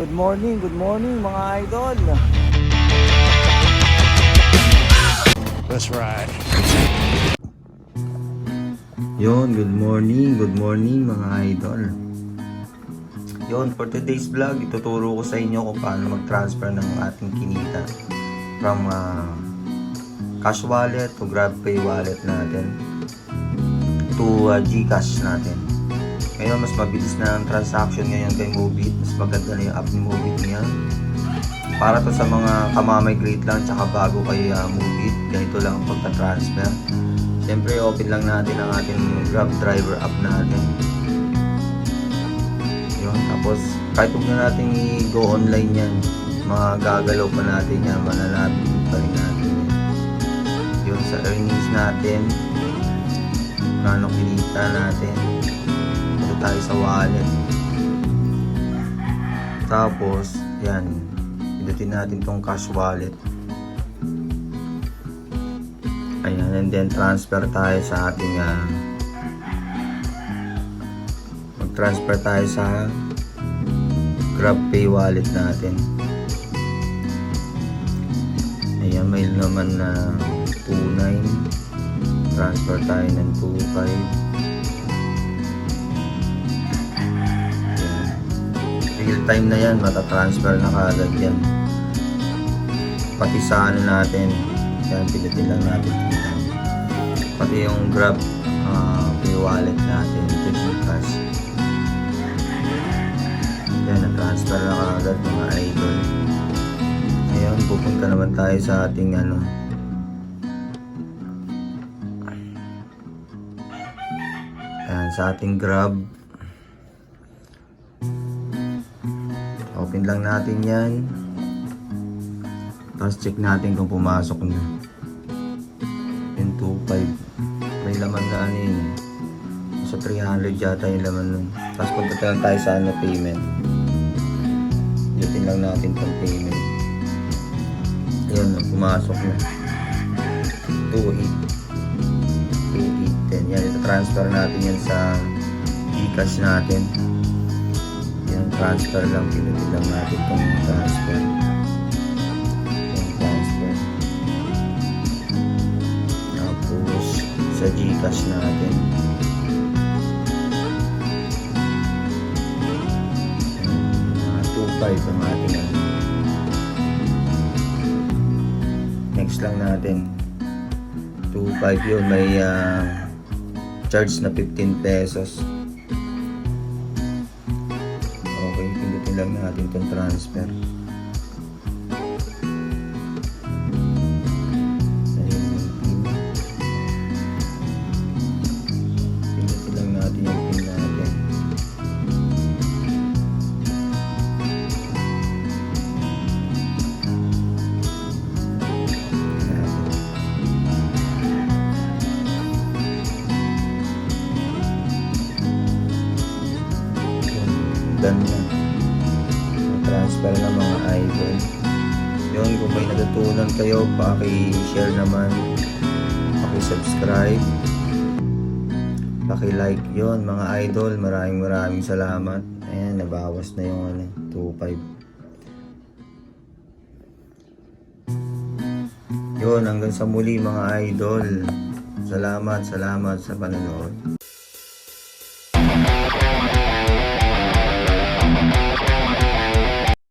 Good morning mga idol. That's right. Good morning mga idol. For today's vlog, ituturo ko sa inyo kung paano mag-transfer ng ating kinita from cash wallet to GrabPay wallet natin to GCash natin. Ngayon, mas mabilis na ang transaction ngayon kay Moovit. Mas maganda na yung app ni Moovit ngayon. Para to sa mga kamamigrate lang tsaka bago kay Moovit. Ganito lang ang pagta-transfer. Siyempre, open lang natin ang ating Grab driver app natin. Tapos, kahit huwag na natin i-go online yan, magagalaw pa natin yan, manalapit pa rin natin yan. Sa earnings natin, kano kinita natin, ito tayo sa wallet. Tapos, yan, pinutin natin tong cash wallet. Ayan, and then transfer tayo sa ating mag-transfer tayo sa GrabPay wallet natin. Ayan, may naman na 29, transfer tayo ng 25. Real time na yan, matatransfer na kaagad yan. Pati sa ano natin, yan, pinutin lang natin dito. Pati yung GrabPay wallet natin to GCash. Yan, na-transfer na kaagad mga idol. Ngayon, pupunta naman tayo sa ating sa ating Grab. Open lang natin yan. Tapos check natin kung pumasok na. Yung 2.5. May laman na yun. Sa 300 yata yung laman nun. Tapos punta tayo sa payment. Yutin lang natin itong payment. Ayan, pumasok na. 2.8. Yan, ito-transfer natin yan sa GCash natin. Yan, transfer lang. Pinutin lang natin itong transfer. Yan, transfer. Tapos, sa GCash natin. 2.5 ang ating next lang natin 2.5 yun, may charge na 15 pesos. Okay, pindutin lang natin itong transfer. Pindutin lang natin yung pin natin. Done na. Transfer na mga idol. Yun, kung may natutunan kayo, paki-share naman, paki-subscribe, paki-like. Yun mga idol, maraming salamat. Ayan, nabawas na yung 2.5. Yun, hanggang sa muli mga idol. Salamat sa panonood.